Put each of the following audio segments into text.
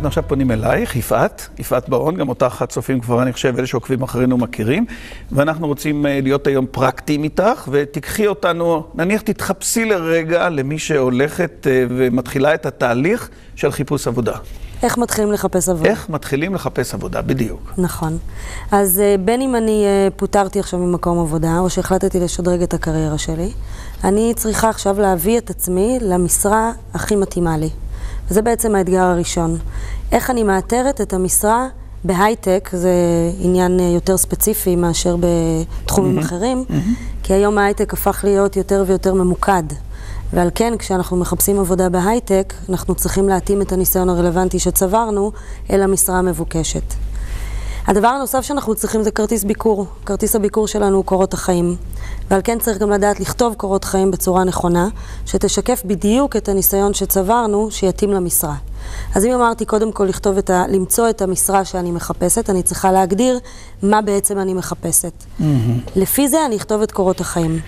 אנחנו עכשיו פונים אלייך, יפעת ברון, גם אותך הצופים כבר, אני חושב, אלה שעוקבים אחרינו מכירים, ואנחנו רוצים להיות היום פרקטיים איתך, ותקחי אותנו, נניח תתחפשי לרגע למי שהולכת ומתחילה את התהליך של חיפוש עבודה. איך מתחילים לחפש עבודה? איך מתחילים לחפש עבודה, בדיוק. נכון. אז בין אם אני פוטרתי עכשיו ממקום עבודה, או שהחלטתי לשדרג את הקריירה שלי, אני צריכה עכשיו להביא את עצמי למשרה הכי מתאימה לי. וזה בעצם האתגר הראשון. איך אני מאתרת את המשרה בהייטק, זה עניין יותר ספציפי מאשר בתחומים אחרים, כי היום ההייטק הפך להיות יותר ויותר ממוקד. ועל כן, כשאנחנו מחפשים עבודה בהייטק, אנחנו צריכים להתאים את הניסיון הרלוונטי שצברנו אל המשרה המבוקשת. הדבר הנוסף שאנחנו צריכים זה כרטיס ביקור. כרטיס הביקור שלנו הוא קורות החיים. ועל כן צריך גם לדעת לכתוב קורות חיים בצורה נכונה, שתשקף בדיוק את הניסיון שצברנו, שיתאים למשרה. אז אם אמרתי קודם כל למצוא את המשרה שאני מחפשת, אני צריכה להגדיר מה בעצם אני מחפשת. לפי זה אני אכתוב את קורות החיים.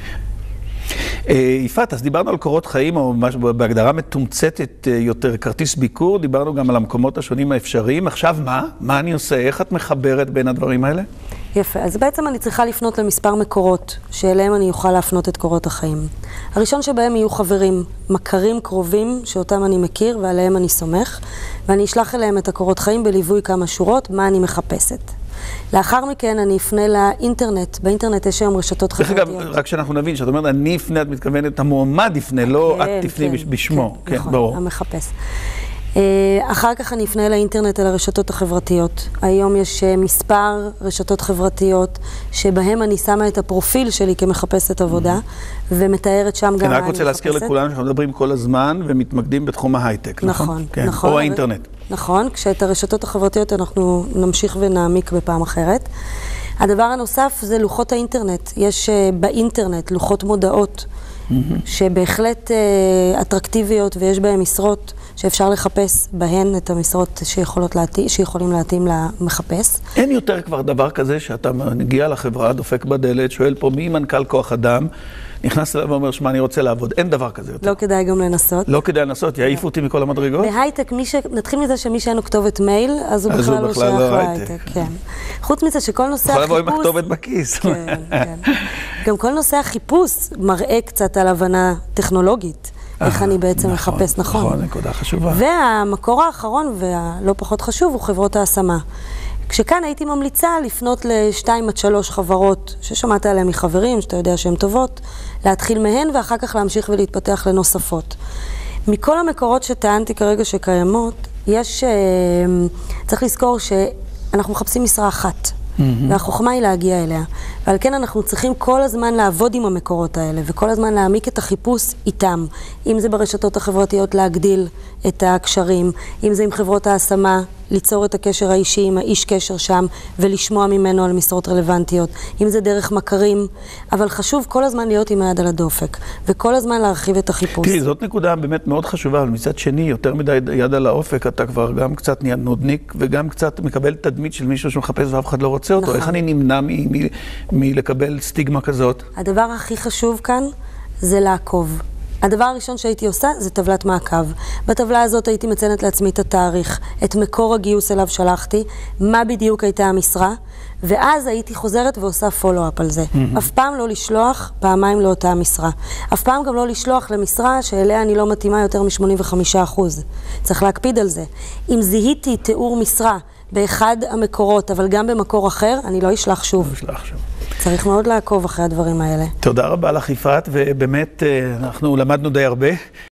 יפעת, אז דיברנו על קורות חיים, או בהגדרה מתומצתת יותר כרטיס ביקור, דיברנו גם על המקומות השונים האפשריים. עכשיו מה אני עושה? איך את מחברת בין הדברים האלה? יפה, אז בעצם אני צריכה לפנות למספר מקורות, שאליהם אני אוכל להפנות את קורות החיים. הראשון שבהם יהיו חברים, מכרים קרובים, שאותם אני מכיר ועליהם אני סומך, ואני אשלח אליהם את הקורות חיים בליווי כמה שורות, מה אני מחפשת. לאחר מכן אני אפנה לאינטרנט. באינטרנט יש היום רשתות חברתיות. דרך אגב, רק שאנחנו נבין, שאת אומרת, אני אפנה, את מתכוונת, המועמד יפנה, לא את תפני בשמו. כן, נכון, המחפש. אחר כך אני אפנה לאינטרנט אל הרשתות החברתיות. היום יש מספר רשתות חברתיות שבהם אני שמה את הפרופיל שלי כמחפשת עבודה, ומתארת שם גם מה אני מחפשת. אני רק רוצה להזכיר לכולנו שאנחנו מדברים כל הזמן ומתמקדים בתחום ההייטק, נכון? נכון. או האינטרנט. נכון, כשאת הרשתות החברתיות אנחנו נמשיך ונעמיק בפעם אחרת. הדבר הנוסף זה לוחות האינטרנט. יש באינטרנט לוחות מודעות שבהחלט אטרקטיביות ויש בהן משרות שאפשר לחפש בהן את המשרות שיכולים להתאים למחפש. אין יותר כבר דבר כזה שאתה מגיע לחברה, דופק בדלת, שואל פה מי מנכ"ל כוח אדם, נכנס אליו ואומר, שמה, אני רוצה לעבוד. אין דבר כזה יותר. לא כדאי גם לנסות. לא כדאי לנסות, יעיפו אותי מכל המדרגות. בהייטק, נתחיל מזה שמי שאין לו כתובת מייל, אז הוא בכלל לא שייך להייטק. כן. חוץ מזה שכל נושא החיפוש... יכול לבוא עם הכתובת בכיס. כן, כן. גם כל נושא החיפוש מראה קצת על הבנה טכנולוגית. איך אני בעצם מחפש נכון. נכון, נקודה חשובה. והמקור האחרון, והלא פחות חשוב, הוא חברות ההשמה. כשכאן הייתי ממליצה לפנות ל2 עד 3 חברות ששמעת עליהן מחברים, שאתה יודע שהן טובות, להתחיל מהן ואחר כך להמשיך ולהתפתח לנוספות. מכל המקורות שטענתי כרגע שקיימות, צריך לזכור שאנחנו מחפשים משרה אחת. והחוכמה היא להגיע אליה. ועל כן אנחנו צריכים כל הזמן לעבוד עם המקורות האלה, וכל הזמן להעמיק את החיפוש איתם. אם זה ברשתות החברתיות להגדיל את הקשרים, אם זה עם חברות ההשמה, ליצור את הקשר האישי עם האיש קשר שם, ולשמוע ממנו על משרות רלוונטיות. אם זה דרך מכרים, אבל חשוב כל הזמן להיות עם היד על הדופק, וכל הזמן להרחיב את החיפוש. תראי, זאת נקודה באמת מאוד חשובה, אבל מצד שני, יותר מדי יד על האופק, אתה כבר גם קצת נהיה נודניק, וגם קצת מקבל תדמית של מישהו שמחפש ואף אחד לא רוצה אותו. איך אני נמנע מלקבל סטיגמה כזאת? הדבר הכי חשוב כאן זה לעקוב. הדבר הראשון שהייתי עושה זה טבלת מעקב. בטבלה הזאת הייתי מציינת לעצמי את התאריך, את מקור הגיוס אליו שלחתי, מה בדיוק הייתה המשרה, ואז הייתי חוזרת ועושה פולו-אפ על זה. אף פעם לא לשלוח פעמיים לאותה המשרה. אף פעם גם לא לשלוח למשרה שאליה אני לא מתאימה יותר מ-85%. צריך להקפיד על זה. אם זיהיתי תיאור משרה באחד המקורות, אבל גם במקור אחר, אני לא אשלח שוב. צריך מאוד לעקוב אחרי הדברים האלה. תודה רבה לך, יפעת, ובאמת אנחנו למדנו די הרבה.